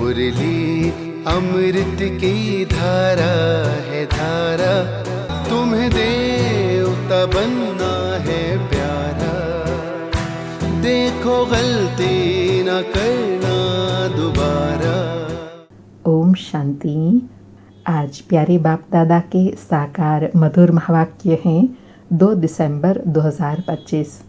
मुरली अमृत की धारा है धारा, तुम्हें देवता बनना है प्यारा, देखो गलती न करना दोबारा। ओम शांति। आज प्यारे बाप दादा के साकार मधुर महावाक्य हैं 2 दिसंबर 2025।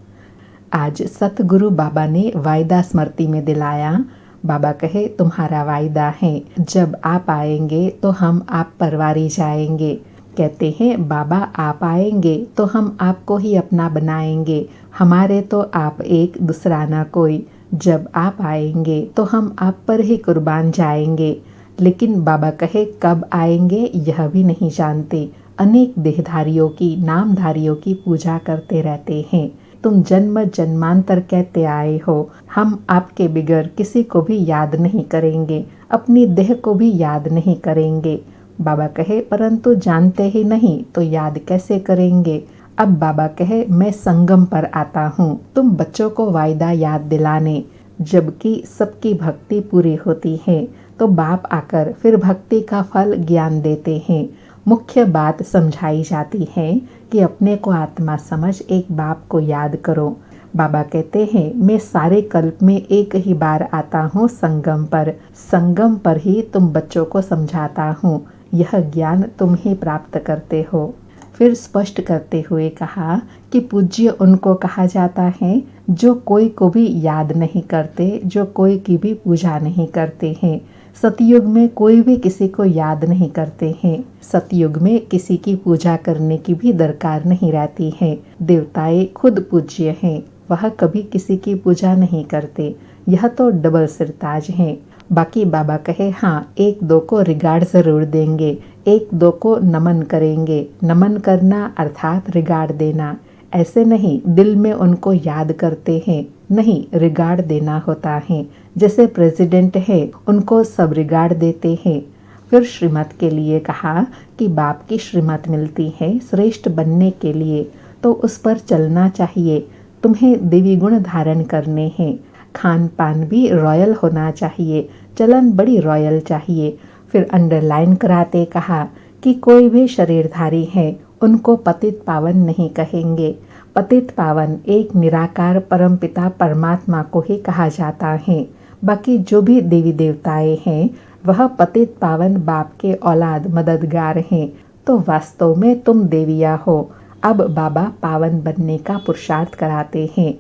आज सतगुरु बाबा ने वायदा स्मृति में दिलाया। बाबा कहे तुम्हारा वायदा है, जब आप आएंगे तो हम आप परवारी जाएंगे। कहते हैं बाबा आप आएंगे तो हम आपको ही अपना बनाएंगे, हमारे तो आप एक दूसरा ना कोई। जब आप आएंगे तो हम आप पर ही कुर्बान जाएंगे। लेकिन बाबा कहे कब आएंगे यह भी नहीं जानते। अनेक देहधारियों की नामधारियों की पूजा करते रहते हैं। तुम जन्म जन्मांतर कहते आए हो, हम आपके बिगर किसी को भी याद नहीं करेंगे, अपनी देह को भी याद नहीं करेंगे। बाबा कहे परंतु जानते ही नहीं तो याद कैसे करेंगे। अब बाबा कहे मैं संगम पर आता हूँ तुम बच्चों को वायदा याद दिलाने। जबकि सबकी भक्ति पूरी होती है तो बाप आकर फिर भक्ति का फल ज्ञान देते हैं। मुख्य बात समझाई जाती है कि अपने को आत्मा समझ एक बाप को याद करो। बाबा कहते हैं मैं सारे कल्प में एक ही बार आता हूँ संगम पर ही तुम बच्चों को समझाता हूँ। यह ज्ञान तुम ही प्राप्त करते हो। फिर स्पष्ट करते हुए कहा कि पूज्य उनको कहा जाता है जो कोई को भी याद नहीं करते, जो कोई की भी पूजा नहीं करते हैं। सतयुग में कोई भी किसी को याद नहीं करते हैं। सतयुग में किसी की पूजा करने की भी दरकार नहीं रहती है। देवताएं खुद पूज्य हैं, वह कभी किसी की पूजा नहीं करते। यह तो डबल सिरताज हैं। बाकी बाबा कहे हाँ एक दो को रिगार्ड जरूर देंगे, एक दो को नमन करेंगे। नमन करना अर्थात रिगार्ड देना, ऐसे नहीं दिल में उनको याद करते हैं, नहीं रिगार्ड देना होता है। जैसे प्रेसिडेंट है उनको सब रिगार्ड देते हैं। फिर श्रीमत के लिए कहा कि बाप की श्रीमत मिलती है श्रेष्ठ बनने के लिए, तो उस पर चलना चाहिए। तुम्हें देवी गुण धारण करने हैं, खान पान भी रॉयल होना चाहिए, चलन बड़ी रॉयल चाहिए। फिर अंडरलाइन कराते कहा कि कोई भी शरीरधारी है उनको पतित पावन नहीं कहेंगे। पतित पावन एक निराकार परमपिता परमात्मा को ही कहा जाता है। बाकी जो भी देवी देवताएं हैं वह पतित पावन बाप के औलाद मददगार हैं। तो वास्तव में तुम देविया हो। अब बाबा पावन बनने का पुरुषार्थ कराते हैं।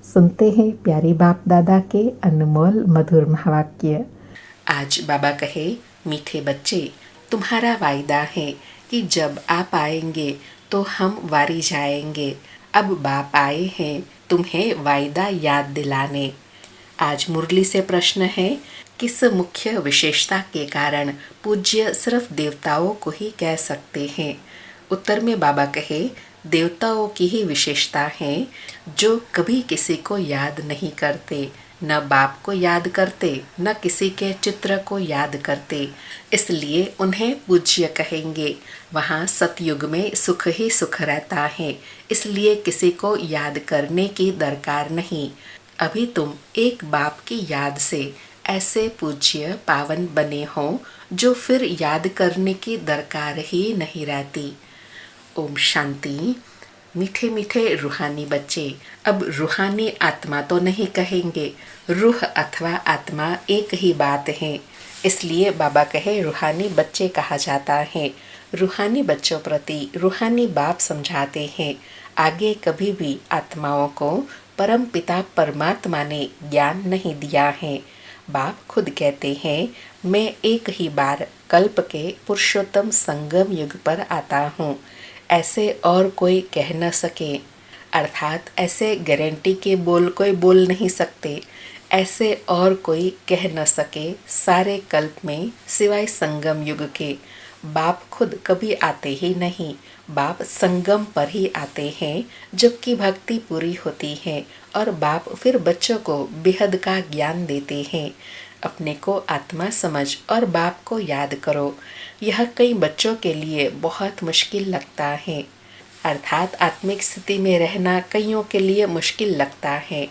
सुनते हैं प्यारे बाप दादा के अनमोल मधुर महावाक्य। आज बाबा कहे मीठे बच्चे तुम्हारा वायदा है कि जब आप आएंगे तो हम वारी जाएंगे। अब बाप आए हैं तुम्हें वायदा याद दिलाने। आज मुरली से प्रश्न है किस मुख्य विशेषता के कारण पूज्य सिर्फ देवताओं को ही कह सकते हैं। उत्तर में बाबा कहे देवताओं की ही विशेषता है जो कभी किसी को याद नहीं करते, न बाप को याद करते न किसी के चित्र को याद करते, इसलिए उन्हें पूज्य कहेंगे। वहाँ सतयुग में सुख ही सुख रहता है, इसलिए किसी को याद करने की दरकार नहीं। अभी तुम एक बाप की याद से ऐसे पूज्य पावन बने हो जो फिर याद करने की दरकार ही नहीं रहती। ओम शांति। मीठे मीठे रूहानी बच्चे, अब रूहानी आत्मा तो नहीं कहेंगे, रूह अथवा आत्मा एक ही बात है, इसलिए बाबा कहे रूहानी बच्चे कहा जाता है। रूहानी बच्चों प्रति रूहानी बाप समझाते हैं आगे कभी भी आत्माओं को परम पिता परमात्मा ने ज्ञान नहीं दिया है। बाप खुद कहते हैं मैं एक ही बार कल्प के पुरुषोत्तम संगम युग पर आता हूँ, ऐसे और कोई कह न सके, अर्थात ऐसे गारंटी के बोल कोई बोल नहीं सकते, ऐसे और कोई कह न सके सारे कल्प में सिवाय संगम युग के। बाप खुद कभी आते ही नहीं, बाप संगम पर ही आते हैं जबकि भक्ति पूरी होती है और बाप फिर बच्चों को बेहद का ज्ञान देते हैं। अपने को आत्मा समझ और बाप को याद करो। यह कई बच्चों के लिए बहुत मुश्किल लगता है, अर्थात आत्मिक स्थिति में रहना कईयों के लिए मुश्किल लगता है।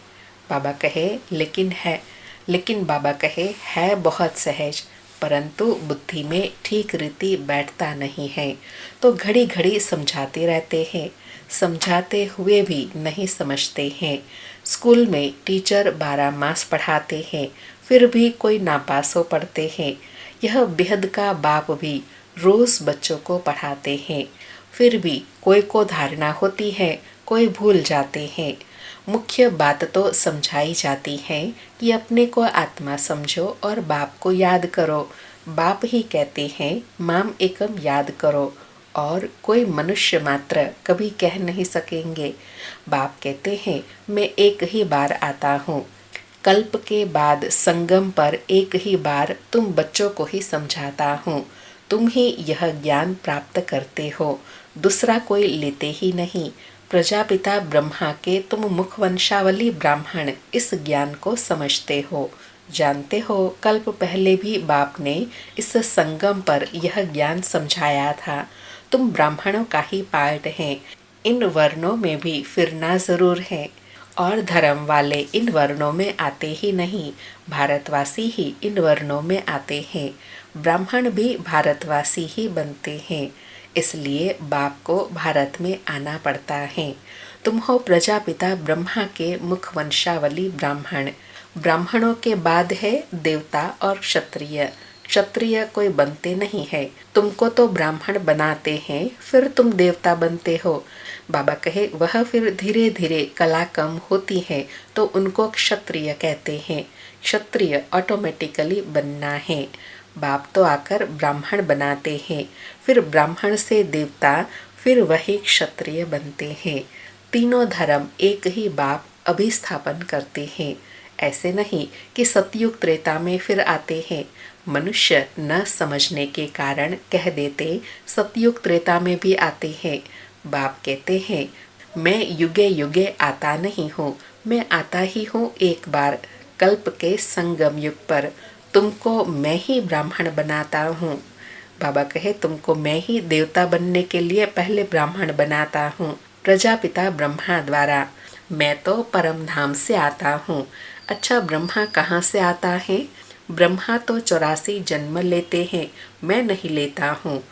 बाबा कहे लेकिन है, लेकिन बाबा कहे है बहुत सहज, परंतु बुद्धि में ठीक रीति बैठता नहीं है। तो घड़ी घड़ी समझाते रहते हैं, समझाते हुए भी नहीं समझते हैं। स्कूल में टीचर 12 मास पढ़ाते हैं, फिर भी कोई नापासों पढ़ते हैं। यह बेहद का बाप भी रोज बच्चों को पढ़ाते हैं, फिर भी कोई को धारणा होती है, कोई भूल जाते हैं। मुख्य बात तो समझाई जाती है कि अपने को आत्मा समझो और बाप को याद करो। बाप ही कहते हैं माम एकम याद करो, और कोई मनुष्य मात्र कभी कह नहीं सकेंगे। बाप कहते हैं मैं एक ही बार आता हूँ। कल्प के बाद संगम पर एक ही बार तुम बच्चों को ही समझाता हूँ। तुम ही यह ज्ञान प्राप्त करते हो, दूसरा कोई लेते ही नहीं। प्रजापिता ब्रह्मा के तुम मुखवंशावली ब्राह्मण इस ज्ञान को समझते हो, जानते हो। कल्प पहले भी बाप ने इस संगम पर यह ज्ञान समझाया था। तुम ब्राह्मणों का ही पार्ट है, इन वर्णों में भी फिरना जरूर है, और धर्म वाले इन वर्णों में आते ही नहीं, भारतवासी ही इन वर्णों में आते हैं। ब्राह्मण भी भारतवासी ही बनते हैं, इसलिए बाप को भारत में आना पड़ता है। तुम हो प्रजापिता ब्रह्मा के मुखवंशावली ब्राह्मण। ब्राह्मणों के बाद है देवता और क्षत्रिय। क्षत्रिय कोई बनते नहीं है, तुमको तो ब्राह्मण बनाते हैं, फिर तुम देवता बनते हो। बाबा कहे वह फिर धीरे धीरे कला कम होती है तो उनको क्षत्रिय कहते हैं। क्षत्रिय ऑटोमेटिकली बनना है। बाप तो आकर ब्राह्मण बनाते हैं, फिर ब्राह्मण से देवता, फिर वही क्षत्रिय बनते हैं। तीनों धर्म एक ही बाप अभिस्थापन करते हैं। ऐसे नहीं कि सतयुग त्रेता में फिर आते हैं। मनुष्य न समझने के कारण कह देते सतयुग त्रेता में भी आते हैं। बाप कहते हैं मैं युगे युगे आता नहीं हूँ, मैं आता ही हूँ एक बार कल्प के संगम युग पर। तुमको मैं ही ब्राह्मण बनाता हूँ। बाबा कहे तुमको मैं ही देवता बनने के लिए पहले ब्राह्मण बनाता हूँ, प्रजापिता ब्रह्मा द्वारा। मैं तो परम धाम से आता हूँ। अच्छा, ब्रह्मा कहाँ से आता है? ब्रह्मा तो 84 जन्म लेते हैं, मैं नहीं लेता हूँ।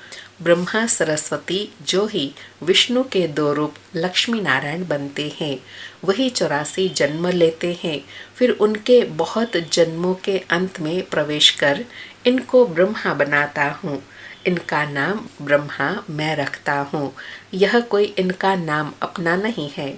ब्रह्मा सरस्वती जो ही विष्णु के 2 रूप लक्ष्मी नारायण बनते हैं, वही 84 जन्म लेते हैं। फिर उनके बहुत जन्मों के अंत में प्रवेश कर इनको ब्रह्मा बनाता हूँ। इनका नाम ब्रह्मा मैं रखता हूँ। यह कोई इनका नाम अपना नहीं है।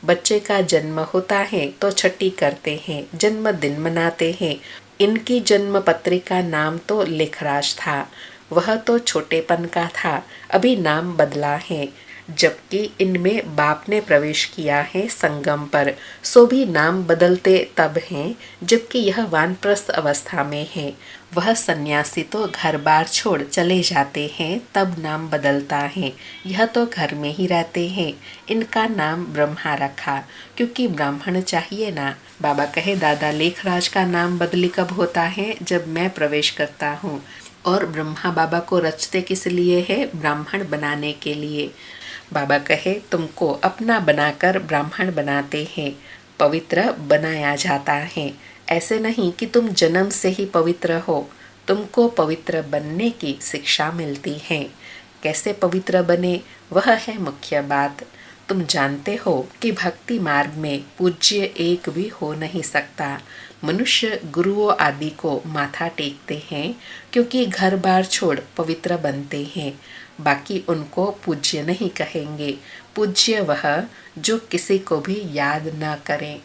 बच्चे का जन्म होता है तो छठी करते हैं, जन्मदिन मनाते हैं। इनकी जन्म पत्रिका नाम तो लेखराज था, वह तो छोटेपन का था, अभी नाम बदला है। जबकि इनमें बाप ने प्रवेश किया है संगम पर, सो भी नाम बदलते तब हैं जबकि यह वानप्रस्थ अवस्था में है। वह सन्यासी तो घर बार छोड़ चले जाते हैं तब नाम बदलता है, यह तो घर में ही रहते हैं। इनका नाम ब्रह्मा रखा क्योंकि ब्राह्मण चाहिए ना। बाबा कहे दादा लेखराज का नाम बदली कब होता है? जब मैं प्रवेश करता हूँ। और ब्रह्मा बाबा को रचते किस लिए है? ब्राह्मण बनाने के लिए। बाबा कहे तुमको अपना बनाकर ब्राह्मण बनाते हैं, पवित्र बनाया जाता है। ऐसे नहीं कि तुम जन्म से ही पवित्र हो, तुमको पवित्र बनने की शिक्षा मिलती है। कैसे पवित्र बने, वह है मुख्य बात। तुम जानते हो कि भक्ति मार्ग में पूज्य एक भी हो नहीं सकता। मनुष्य गुरुओं आदि को माथा टेकते हैं क्योंकि घर बार छोड़ पवित्र बनते हैं, बाकी उनको पूज्य नहीं कहेंगे। पूज्य वह जो किसी को भी याद न करें।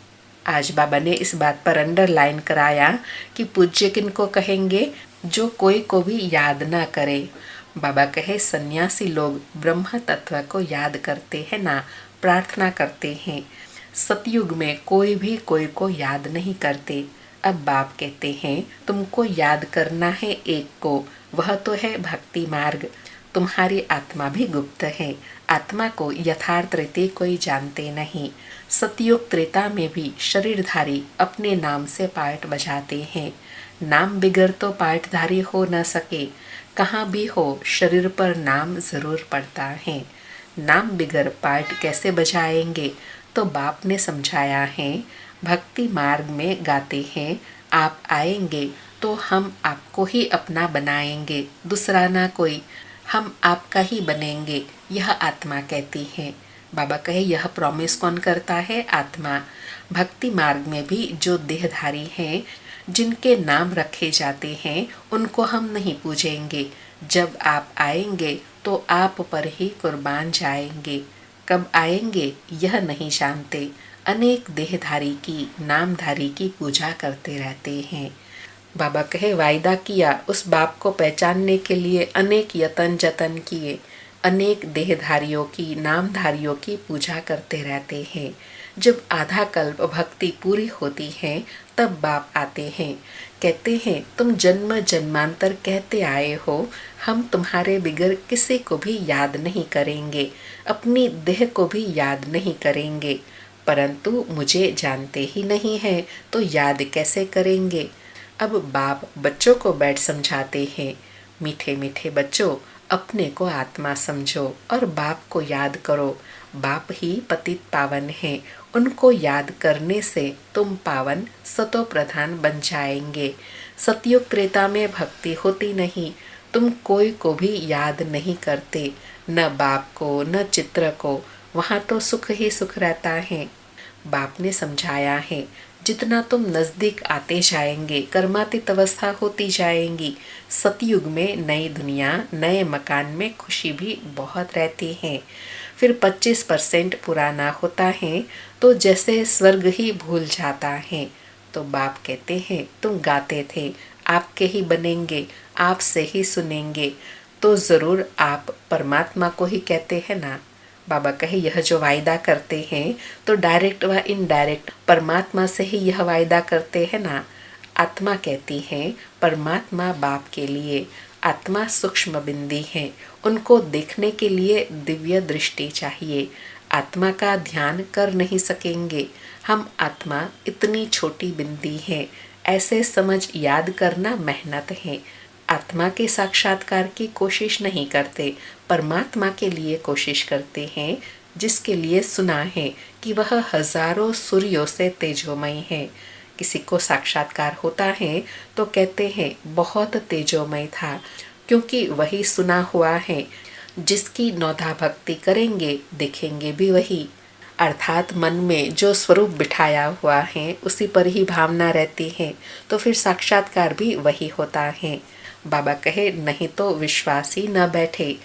आज बाबा ने इस बात पर अंडरलाइन कराया कि पूज्य किनको कहेंगे? जो कोई को भी याद ना करे। बाबा कहे सन्यासी लोग ब्रह्म तत्व को याद करते हैं ना, प्रार्थना करते हैं। सतयुग में कोई भी कोई को याद नहीं करते। अब बाप कहते हैं तुमको याद करना है एक को, वह तो है भक्ति मार्ग। तुम्हारी आत्मा भी गुप्त है, आत्मा को यथार्थ रीति कोई जानते नहीं। सतयुग त्रेता में भी शरीरधारी अपने नाम से पार्ट बजाते हैं। नाम बिगर तो पार्टधारी हो न सके, कहाँ भी हो शरीर पर नाम जरूर पड़ता है। नाम बिगर पार्ट कैसे बजाएंगे? तो बाप ने समझाया है, भक्ति मार्ग में गाते हैं आप आएंगे तो हम आपको ही अपना बनाएंगे, दूसरा ना कोई, हम आपका ही बनेंगे, यह आत्मा कहती है। बाबा कहे यह प्रॉमिस कौन करता है? आत्मा। भक्ति मार्ग में भी जो देहधारी हैं, जिनके नाम रखे जाते हैं, उनको हम नहीं पूजेंगे। जब आप आएंगे तो आप पर ही कुर्बान जाएंगे। कब आएंगे यह नहीं जानते। अनेक देहधारी की, नामधारी की पूजा करते रहते हैं। बाबा कहे वायदा किया, उस बाप को पहचानने के लिए अनेक यतन जतन किए, अनेक देहधारियों की, नामधारियों की पूजा करते रहते हैं। जब आधा कल्प भक्ति पूरी होती है तब बाप आते हैं, कहते हैं तुम जन्म जन्मांतर कहते आए हो, हम तुम्हारे बिगर किसी को भी याद नहीं करेंगे, अपनी देह को भी याद नहीं करेंगे, परंतु मुझे जानते ही नहीं है तो याद कैसे करेंगे। अब बाप बच्चों को बैठ समझाते हैं, मीठे मीठे बच्चों, अपने को आत्मा समझो और बाप को याद करो। बाप ही पतित पावन है, उनको याद करने से तुम पावन सतो प्रधान बन जाएंगे। सतयुग त्रेता में भक्ति होती नहीं, तुम कोई को भी याद नहीं करते, न बाप को न चित्र को, वहाँ तो सुख ही सुख रहता है। बाप ने समझाया है, जितना तुम नजदीक आते जाएंगे कर्मातीत अवस्था होती जाएंगी। सतयुग में नई दुनिया, नए मकान में खुशी भी बहुत रहती है। फिर 25% पुराना होता है तो जैसे स्वर्ग ही भूल जाता है। तो बाप कहते हैं तुम गाते थे, आपके ही बनेंगे, आपसे ही सुनेंगे, तो जरूर आप परमात्मा को ही कहते हैं ना। बाबा कहे यह जो वायदा करते हैं तो डायरेक्ट व इनडायरेक्ट परमात्मा से ही यह वायदा करते हैं ना। आत्मा कहती है परमात्मा बाप के लिए, आत्मा सूक्ष्म बिंदी है, उनको देखने के लिए दिव्य दृष्टि चाहिए। आत्मा का ध्यान कर नहीं सकेंगे, हम आत्मा इतनी छोटी बिंदी है, ऐसे समझ याद करना मेहनत है। आत्मा के साक्षात्कार की कोशिश नहीं करते, परमात्मा के लिए कोशिश करते हैं, जिसके लिए सुना है कि वह हजारों सूर्यों से तेजोमय है। किसी को साक्षात्कार होता है तो कहते हैं बहुत तेजोमय था, क्योंकि वही सुना हुआ है। जिसकी नौधा भक्ति करेंगे देखेंगे भी वही, अर्थात मन में जो स्वरूप बिठाया हुआ है उसी पर ही भावना रहती है, तो फिर साक्षात्कार भी वही होता है। बाबा कहे नहीं तो विश्वासी न बैठे।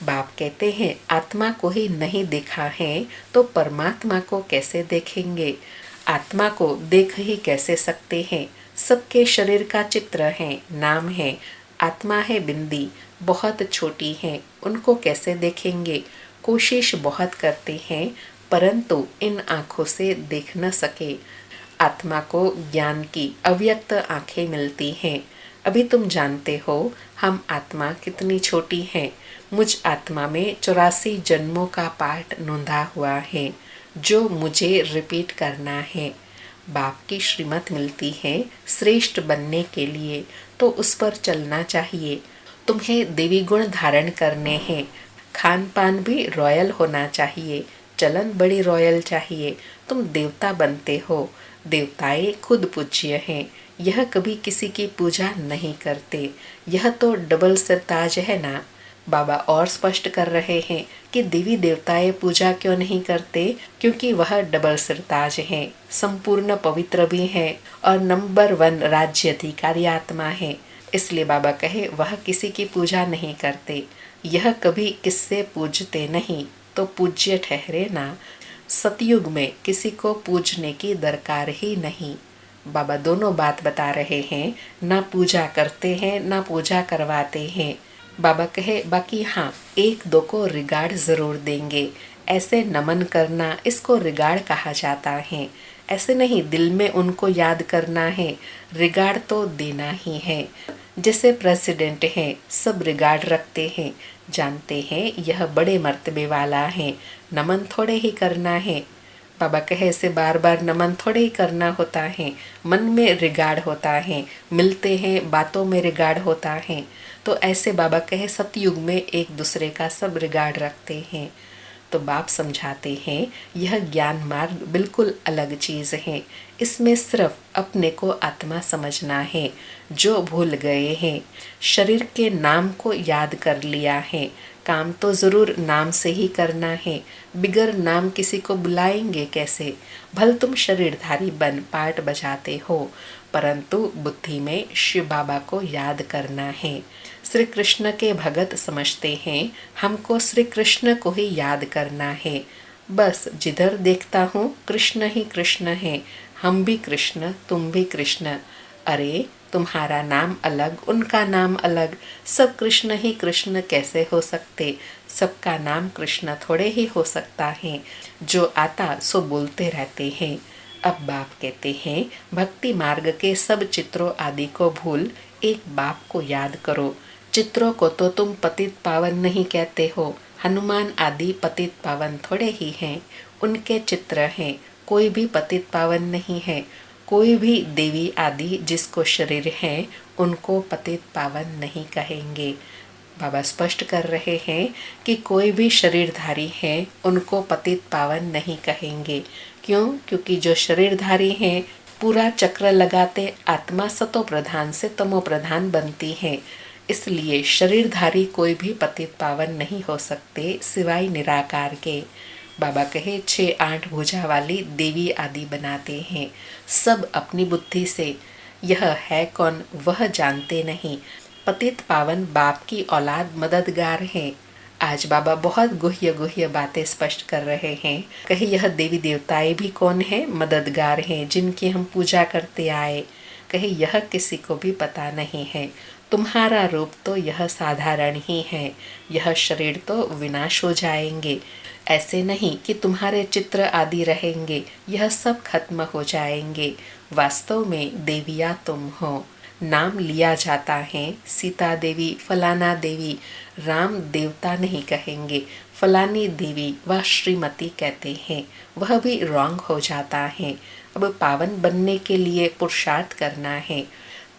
बाप कहते हैं आत्मा को ही नहीं देखा है तो परमात्मा को कैसे देखेंगे, आत्मा को देख ही कैसे सकते हैं। सबके शरीर का चित्र है, नाम है, आत्मा है बिंदी, बहुत छोटी है, उनको कैसे देखेंगे। कोशिश बहुत करते हैं परंतु इन आँखों से देख न सके। आत्मा को ज्ञान की अव्यक्त आँखें मिलती हैं। अभी तुम जानते हो हम आत्मा कितनी छोटी है। मुझ आत्मा में 84 जन्मों का पाठ नोंधा हुआ है, जो मुझे रिपीट करना है। बाप की श्रीमत मिलती है श्रेष्ठ बनने के लिए, तो उस पर चलना चाहिए। तुम्हें देवी गुण धारण करने हैं, खान पान भी रॉयल होना चाहिए, चलन बड़ी रॉयल चाहिए। तुम देवता बनते हो, देवताएं खुद पूज्य हैं, यह कभी किसी की पूजा नहीं करते। यह तो डबल सरताज है ना। बाबा और स्पष्ट कर रहे हैं कि देवी देवताएं पूजा क्यों नहीं करते, क्योंकि वह डबल सरताज हैं, संपूर्ण पवित्र भी हैं और नंबर 1 राज्य अधिकारी आत्मा है। इसलिए बाबा कहे वह किसी की पूजा नहीं करते, यह कभी किससे पूजते नहीं, तो पूज्य ठहरे ना। सतयुग में किसी को पूजने की दरकार ही नहीं। बाबा दोनों बात बता रहे हैं, ना पूजा करते हैं ना पूजा करवाते हैं। बाबा कहे बाकी हाँ, एक दो को रिगार्ड जरूर देंगे। ऐसे नमन करना, इसको रिगार्ड कहा जाता है। ऐसे नहीं दिल में उनको याद करना है, रिगार्ड तो देना ही है। जैसे प्रेसिडेंट हैं, सब रिगार्ड रखते हैं, जानते हैं यह बड़े मर्तबे वाला है, नमन थोड़े ही करना है। बाबा कहे ऐसे बार बार नमन थोड़े ही करना होता है, मन में रिगार्ड होता है, मिलते हैं बातों में रिगार्ड होता है। तो ऐसे बाबा कहे सतयुग में एक दूसरे का सब रिगार्ड रखते हैं। तो बाप समझाते हैं यह ज्ञान मार्ग बिल्कुल अलग चीज है। इसमें सिर्फ अपने को आत्मा समझना है। जो भूल गए हैं, शरीर के नाम को याद कर लिया है, काम तो जरूर नाम से ही करना है। बिगर नाम किसी को बुलाएंगे कैसे? भल तुम शरीरधारी बन पार्ट बजाते हो, परंतु बुद्धि में शिव बाबा को याद करना है। श्री कृष्ण के भगत समझते हैं, हमको श्री कृष्ण को ही याद करना है। बस जिधर देखता हूँ कृष्ण ही कृष्ण है, हम भी कृष्ण, तुम भी कृष्ण। अरे तुम्हारा नाम अलग, उनका नाम अलग, सब कृष्ण ही कृष्ण कैसे हो सकते? सबका नाम कृष्ण थोड़े ही हो सकता है। जो आता सो बोलते रहते हैं। अब बाप कहते हैं भक्ति मार्ग के सब चित्रों आदि को भूल एक बाप को याद करो। चित्रों को तो तुम पतित पावन नहीं कहते हो, हनुमान आदि पतित पावन थोड़े ही हैं, उनके चित्र हैं, कोई भी पतित पावन नहीं है। कोई भी देवी आदि जिसको शरीर है उनको पतित पावन नहीं कहेंगे। बाबा स्पष्ट कर रहे हैं कि कोई भी शरीरधारी है उनको पतित पावन नहीं कहेंगे। क्यों? क्योंकि जो शरीरधारी हैं पूरा चक्र लगाते आत्मा सतो प्रधान से तमो प्रधान बनती है। इसलिए शरीरधारी कोई भी पतित पावन नहीं हो सकते सिवाय निराकार के। बाबा कहे 6-8 भुजा वाली देवी आदि बनाते हैं, सब अपनी बुद्धि से। यह है कौन वह जानते नहीं। पतित पावन बाप की औलाद मददगार है। आज बाबा बहुत गुह्य गुह्य बातें स्पष्ट कर रहे हैं। कहे यह देवी देवताएं भी कौन है? मददगार हैं, जिनकी हम पूजा करते आए। कहे यह किसी को भी पता नहीं है। तुम्हारा रूप तो यह साधारण ही है, यह शरीर तो विनाश हो जाएंगे। ऐसे नहीं कि तुम्हारे चित्र आदि रहेंगे, यह सब खत्म हो जाएंगे। वास्तव में देवियाँ तुम हो। नाम लिया जाता है सीता देवी, फलाना देवी, राम देवता नहीं कहेंगे, फलानी देवी व श्रीमती कहते हैं, वह भी रॉन्ग हो जाता है। अब पावन बनने के लिए पुरुषार्थ करना है।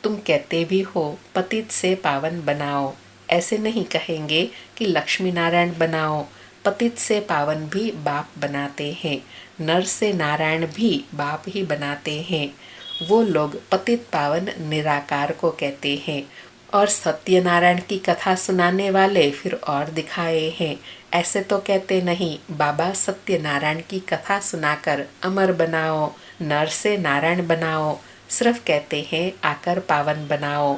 तुम कहते भी हो पतित से पावन बनाओ, ऐसे नहीं कहेंगे कि लक्ष्मी नारायण बनाओ। पतित से पावन भी बाप बनाते हैं, नर से नारायण भी बाप ही बनाते हैं। वो लोग पतित पावन निराकार को कहते हैं और सत्यनारायण की कथा सुनाने वाले फिर और दिखाए हैं। ऐसे तो कहते नहीं बाबा सत्यनारायण की कथा सुनाकर अमर बनाओ, नर से नारायण बनाओ। सिर्फ कहते हैं आकर पावन बनाओ।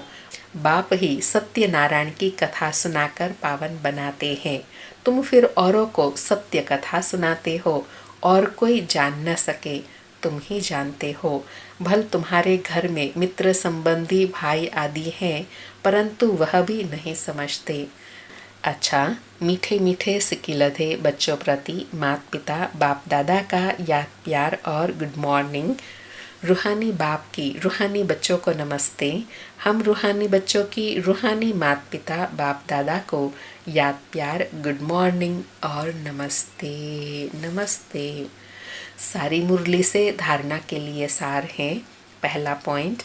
बाप ही सत्यनारायण की कथा सुनाकर पावन बनाते हैं। तुम फिर औरों को सत्य कथा सुनाते हो और कोई जान न सके, तुम ही जानते हो। भल तुम्हारे घर में मित्र संबंधी भाई आदि हैं, परंतु वह भी नहीं समझते। अच्छा, मीठे मीठे सिकिलधे बच्चों प्रति माता पिता बाप दादा का याद प्यार और गुड मॉर्निंग। रूहानी बाप की रूहानी बच्चों को नमस्ते। हम रूहानी बच्चों की रूहानी माता पिता बाप दादा को याद प्यार गुड मॉर्निंग और नमस्ते नमस्ते। सारी मुरली से धारणा के लिए सार है। पहला पॉइंट,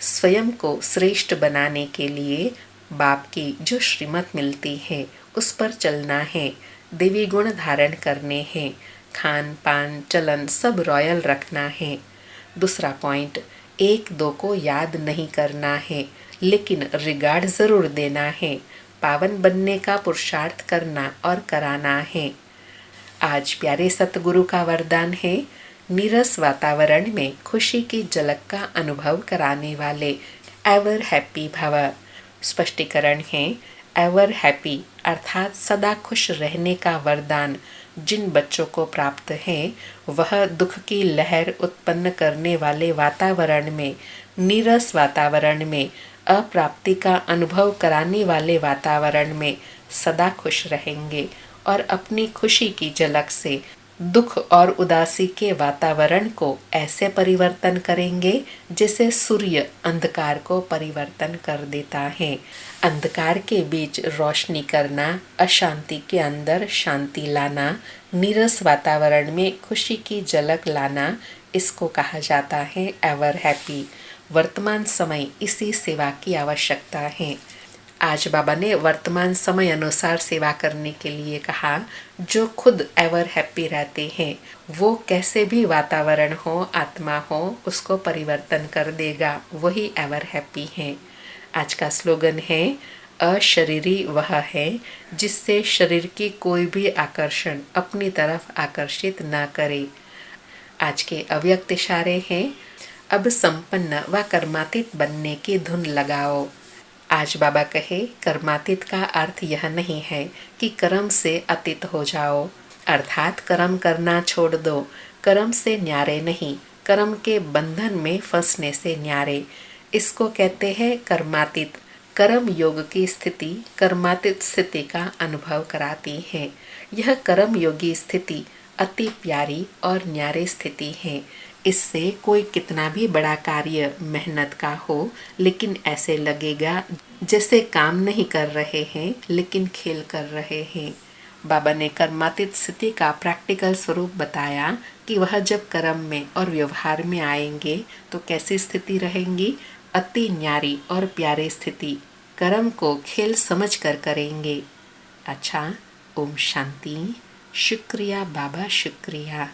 स्वयं को श्रेष्ठ बनाने के लिए बाप की जो श्रीमत मिलती है उस पर चलना है। देवी गुण धारण करने हैं, खान पान चलन सब रॉयल रखना है। दूसरा पॉइंट, 1-2 को याद नहीं करना है, लेकिन रिगार्ड जरूर देना है। पावन बनने का पुरुषार्थ करना और कराना है। आज प्यारे सतगुरु का वरदान है, नीरस वातावरण में खुशी की झलक का अनुभव कराने वाले एवर हैप्पी भव। स्पष्टीकरण है, एवर हैप्पी अर्थात सदा खुश रहने का वरदान जिन बच्चों को प्राप्त है, वह दुख की लहर उत्पन्न करने वाले वातावरण में, नीरस वातावरण में, अप्राप्ति का अनुभव कराने वाले वातावरण में सदा खुश रहेंगे और अपनी खुशी की झलक से दुख और उदासी के वातावरण को ऐसे परिवर्तन करेंगे जैसे सूर्य अंधकार को परिवर्तन कर देता है। अंधकार के बीच रोशनी करना, अशांति के अंदर शांति लाना, नीरस वातावरण में खुशी की झलक लाना, इसको कहा जाता है एवर हैप्पी। वर्तमान समय इसी सेवा की आवश्यकता है। आज बाबा ने वर्तमान समय अनुसार सेवा करने के लिए कहा। जो खुद एवर हैप्पी रहते हैं वो कैसे भी वातावरण हो, आत्मा हो, उसको परिवर्तन कर देगा, वही एवर हैप्पी है। आज का स्लोगन है, अशरीरी वह है जिससे शरीर की कोई भी आकर्षण अपनी तरफ आकर्षित न करे। आज के अव्यक्त इशारे हैं, अब संपन्न व कर्मातीत बनने की धुन लगाओ। आज बाबा कहे, कर्मातीत का अर्थ यह नहीं है कि कर्म से अतीत हो जाओ, अर्थात कर्म करना छोड़ दो। कर्म से न्यारे नहीं, कर्म के बंधन में फंसने से न्यारे। इसको कहते हैं कर्मातीत। कर्म योग की स्थिति कर्मातीत स्थिति का अनुभव कराती है। यह कर्म योगी स्थिति अति प्यारी और न्यारी स्थिति है। इससे कोई कितना भी बड़ा कार्य मेहनत का हो, लेकिन ऐसे लगेगा जैसे काम नहीं कर रहे हैं लेकिन खेल कर रहे हैं। बाबा ने कर्मातीत स्थिति का प्रैक्टिकल स्वरूप बताया कि वह जब कर्म में और व्यवहार में आएंगे तो कैसी स्थिति रहेंगी, अति न्यारी और प्यारी स्थिति। कर्म को खेल समझ कर करेंगे। अच्छा, ओम शांति। शुक्रिया बाबा, शुक्रिया।